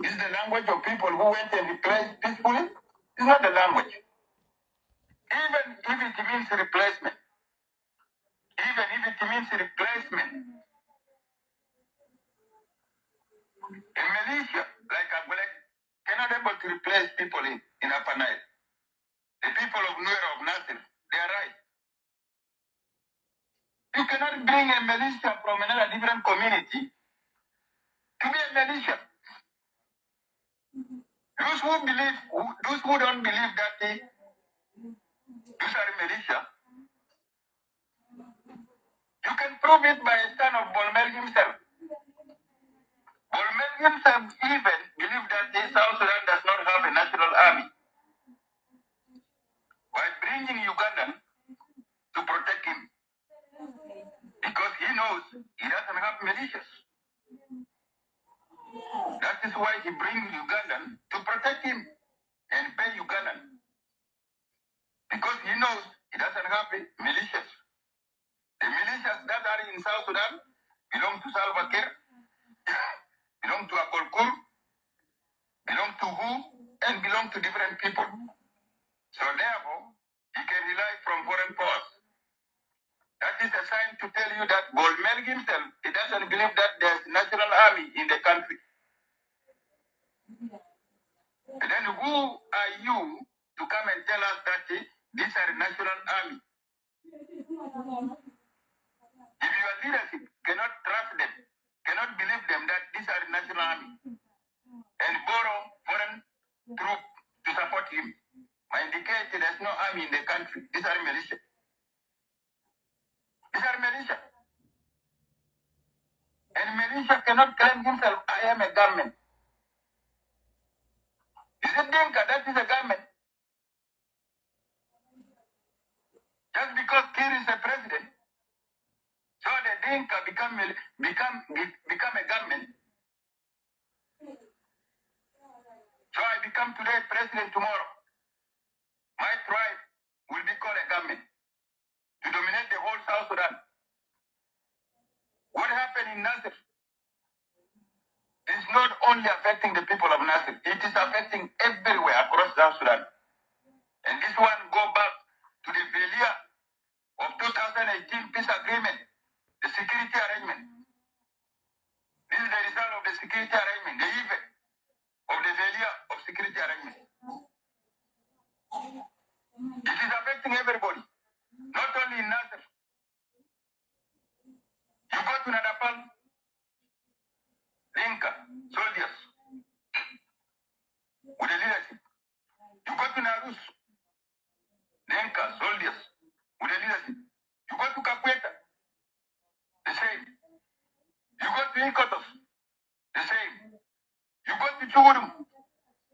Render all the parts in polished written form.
Is the language of people who went and replaced peacefully? It's not the language. Even if it means replacement, a militia like Agulek cannot able to replace people in Upper Nile. The people of Nuer of Nasir, they are right. You cannot bring a militia from another different community to be a militia. Those who don't believe that these are militia, you can prove it by a son of Bolmel himself. Bolmel himself even believed that South Sudan does not have a national army. By bringing Ugandan to protect him, because he knows he doesn't have militias. That is why he brings Ugandan to protect him and pay Ugandan. Because he knows he doesn't have militias. The militias that are in South Sudan belong to Salva Kiir, belong to Akolkur, belong to who, and belong to different people. So therefore, he can rely from foreign powers. That is a sign to tell you that Bolmel himself, he doesn't believe that there's national army in the country. And then who are you to come and tell us that these are national army? If your leadership cannot trust them, cannot believe them that these are national army, and borrow foreign troops to support him, I indicate there's no army in the country. These are militia. These are militia. And militia cannot claim himself, I am a government. Is it Dinka that is a government? Just because Kir is a president, so the Dinka become a government. So I become today president tomorrow. My tribe will be called a government to dominate the whole South Sudan. What happened in Nasir is not only affecting the people of Nasir, it is affecting everywhere across South Sudan. And this one go back to the failure of 2018 peace agreement, the security arrangement. This is the result of the security arrangement, the effect of the failure of security arrangement. It is affecting everybody, not only in Nasir. You go to Nadapal, Dinka, soldiers, with the leadership. You go to Narus, Dinka, soldiers, with the leadership. You go to Kakweta, the same. You go to Ikotos, the same. You go to Chugudum,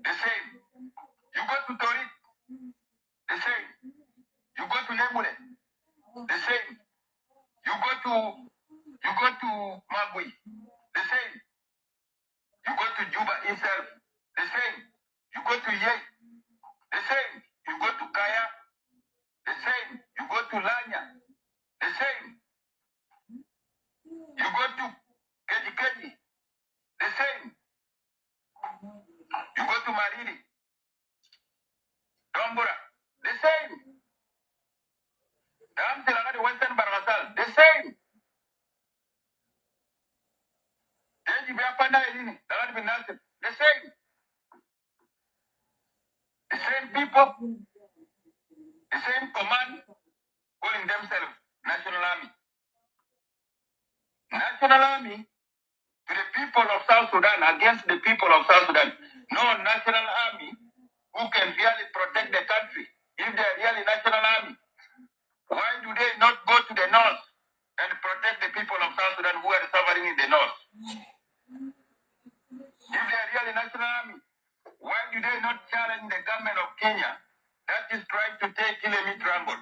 the same. You go to Torit, the same. You go to Nebule, the same. You go to Magui, the same. You go to Juba itself, the same. You go to Ye, the same. You go to Kaya, the same. You go to Lanya, the same. You go to Keji, the same. You go to Mariri, Dombura, the same. Tilagadi Western Bargasal, the same. Teji Biapanda Elini, Tagadi Binasir, the same. The same people, the same command, calling themselves National Army. National Army to the people of South Sudan, against the people of South Sudan. No National Army who can really protect the country. If they are really National Army, why do they not go to the north and protect the people of South Sudan who are suffering in the north? If they are really National Army, why do they not challenge the government of Kenya that is trying to take Kilemi Triangle?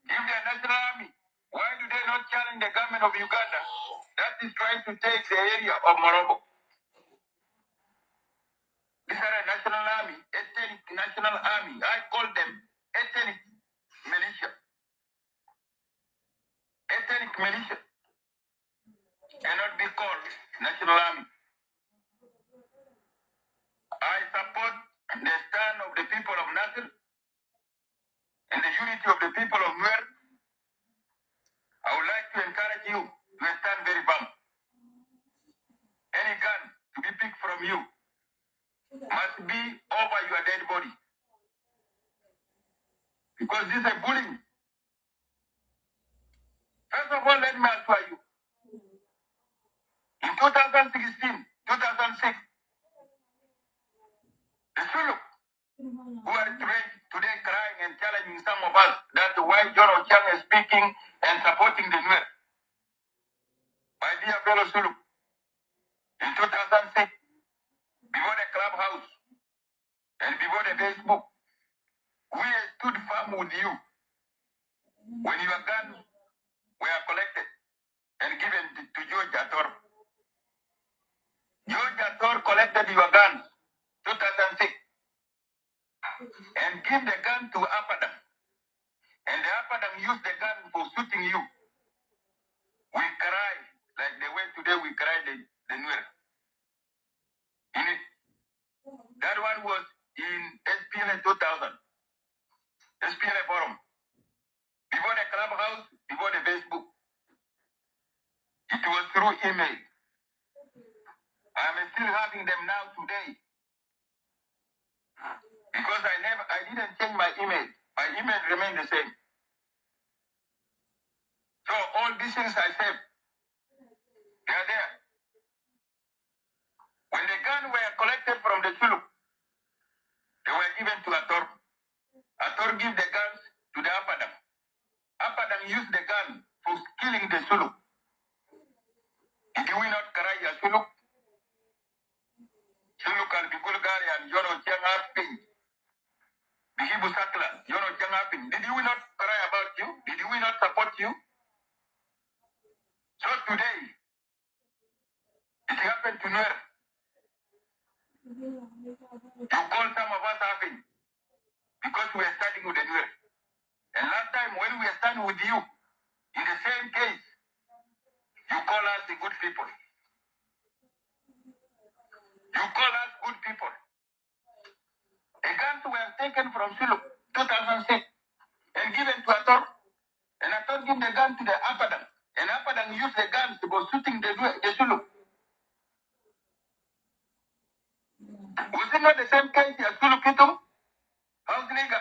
If they are National Army, why do they not challenge the government of Uganda that is trying to take the area of Morocco? These are a national army, ethnic national army. I call them ethnic militia. Ethnic militia cannot be called national army. the stand of the people of Nasir and the unity of the people of Nuer, I would like to encourage you to stand very firm. Any gun to be picked from you must be over your dead body. Because this is a bullying. First of all, let me assure you, in 2016, 2006, the Zulu who are today crying and challenging some of us that why John Ochang is speaking and supporting the Nuer. My dear fellow Zulu, in 2006, before the clubhouse and before the Facebook, we stood firm with you when your guns were collected and given to George Ator. George Ator collected your guns, 2006, and give the gun to Apadang. And the Apadang used the gun for shooting you. We cry like the way today we cry the Nuer. That one was in SPLA 2000, SPLA forum. Before the clubhouse, before the Facebook. It was through email. I'm still having them now today. Because I didn't change my email. My email remained the same. So all these things I said, they are there. When the guns were collected from the Zulu, they were given to Ator. Ator gave the guns to the Apadang. Apadang used the gun for killing the Zulu. Did we not cry a Zulu? Zulu can be Bulgari and Yono Changaping. Bihibu Sakla, Yono Changaping. Did we not cry about you? Did we not support you? So today, it happened to Nuer. You call some of us happy because we are starting with the Nuer. And last time when we are standing with you, in the same case, you call us the good people. You call us good people. The guns were taken from Sulu, 2006, and given to Ator. And Ator gave the gun to the Apadang. And Apadang used the guns for shooting the Sulu. Was it not the same case as Sulu Kitum? House League?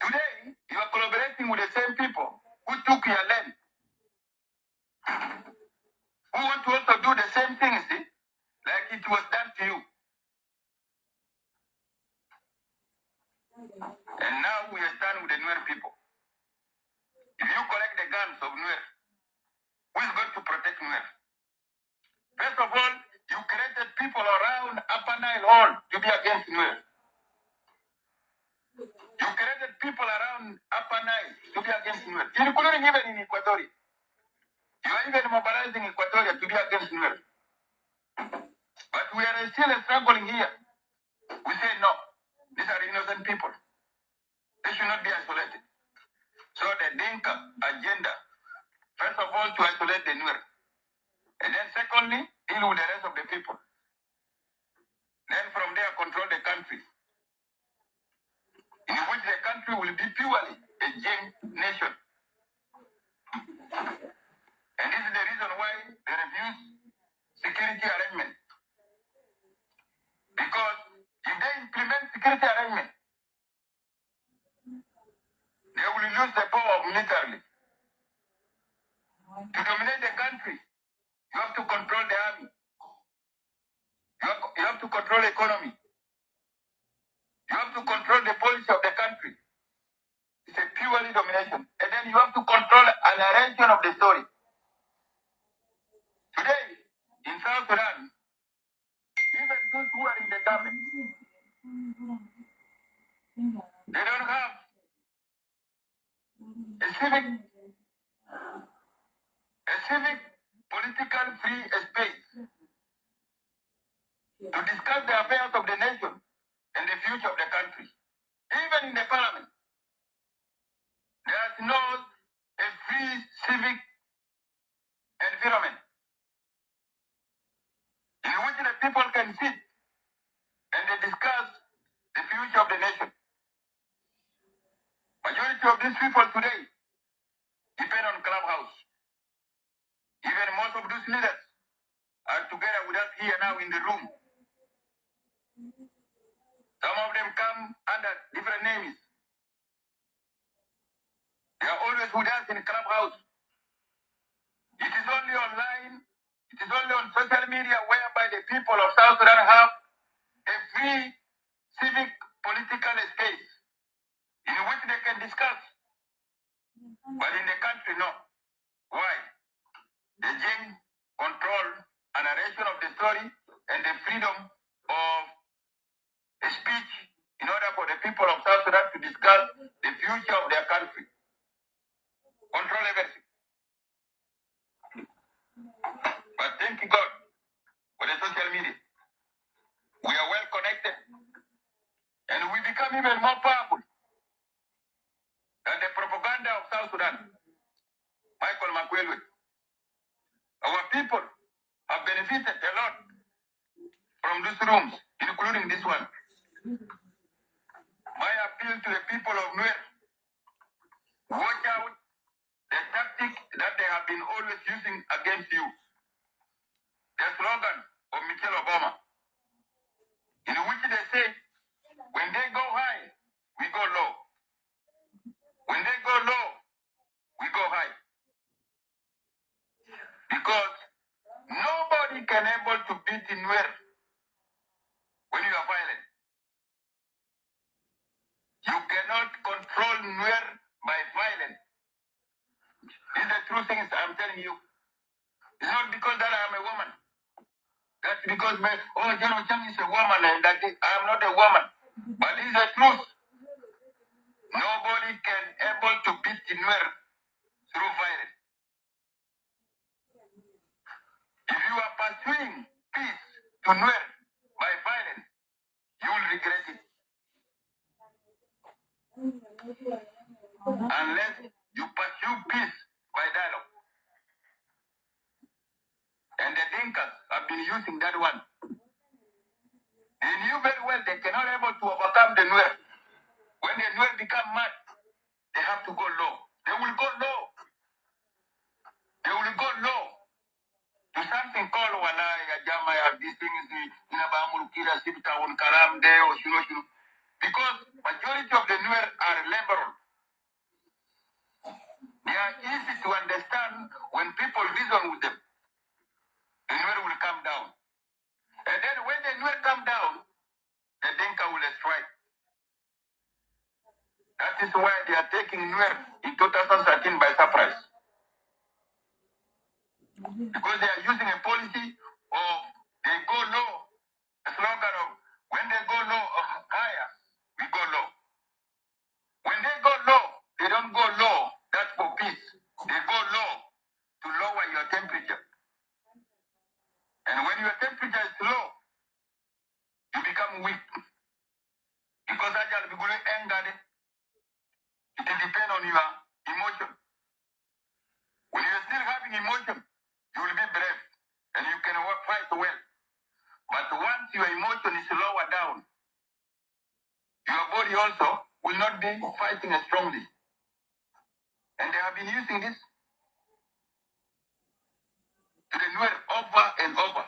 Today, you are collaborating with the same people who took your land. Who want to also do the same thing, see? Like it was done to you. And now we are standing with the Nuer people. If you collect the guns of Nuer, who is going to protect Nuer? First of all, you created people around Upper Nile all to be against Nuer. You created people around Upper Nile to be against Nuer, including even in Equatoria. You are even mobilizing Equatoria to be against Nuer. But we are still struggling here. We say no. These are innocent people. They should not be isolated. So the Dinka agenda, first of all, to isolate the Nuer. And then secondly, deal with the rest of the people. Then from there, control the country. In which the country will be purely a Jain nation. And this is the reason why they refuse security arrangement. Because if they implement security arrangement, they will use the power militarily. To dominate the country, you have to control the army. You have to control the economy. You have to control the policy of the country. It's a purely domination. And then you have to control an arrangement of the story. Today, in South Sudan, even those who are in the government, they don't have a civic political free space to discuss the affairs of the nation and the future of the country. Even in the parliament, there's no a free civic environment in which the people can sit people today depend on Clubhouse. Even most of those leaders are together with us here now in the room. Some of them come under different names. They are always with us in Clubhouse. It is only online, it is only on social media whereby the people of South Sudan have a free civic political space in which they can discuss. But in the country, no. Why? The Jing control a narration of the story and the freedom of speech in order for the people of South Sudan to discuss the future of their country. Control everything. But thank God for the social media. We are well connected and we become even more powerful than the propaganda of South Sudan. Michael McQuillan. Our people have benefited a lot from these rooms, including this one. My appeal to the people of Nuer, watch out the tactic that they have been always using against you. The slogan of Michelle Obama, in which they say, when they go high, we go low. When they go low, we go high. Because nobody can able to beat Nuer when you are violent. You cannot control Nuer by violence. These are true things I'm telling you. It's not because that I am a woman. That's because General Chang is a woman and that I am not a woman. But it's the truth. Nobody can able to beat Nuer through violence. If you are pursuing peace to Nuer by violence, you will regret it. Unless you pursue peace by dialogue. And the Dinkas have been using that one. They knew very well they cannot able to overcome the Nuer. When the Nuer become mad, they have to go low. They will go low. They will go low to something called Walaya Jama, these things in Abamulkira, Sipta, Karam, De, or Shino. Because majority of the Nuer are liberal. They are easy to understand when people reason with them. The Nuer will come down. And then when the Nuer come down, the Dinka will strike. That is why they are taking Nuer in 2013 by surprise. Because they are using a policy of they go low, a slogan of when they go low higher, we go low. When they go low, they don't go low, that's for peace. They go low to lower your temperature. And when your temperature is low, you become weak. Because that will be anger. It depends on your emotion. When you're still having emotion, you will be brave and you can fight well. But once your emotion is lower down, your body also will not be fighting as strongly. And they have been using this to the Nuer over and over.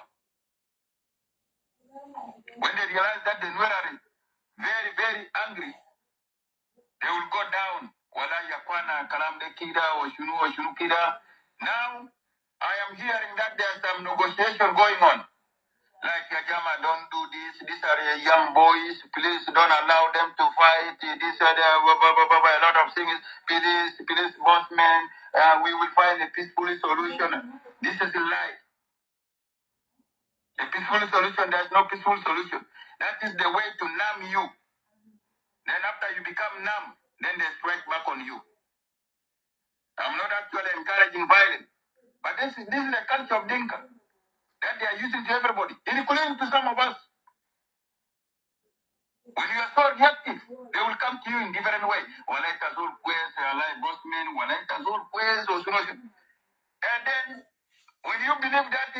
When they realize that the Nuer are very, very angry, they will go down. Wala yakwana kalamde kida or shunu kida. Now, I am hearing that there's some negotiation going on. Like Yajama, don't do this. These are young boys. Please don't allow them to fight. This are a lot of things. Please, bossmen. We will find a peaceful solution. This is a lie. A peaceful solution, there's no peaceful solution. That is the way to numb you. Then after you become numb, then they strike back on you. I'm not actually encouraging violence. But this is the culture of Dinka that they are using to everybody, including to some of us. When you are so reactive, they will come to you in different ways. And then, when you believe that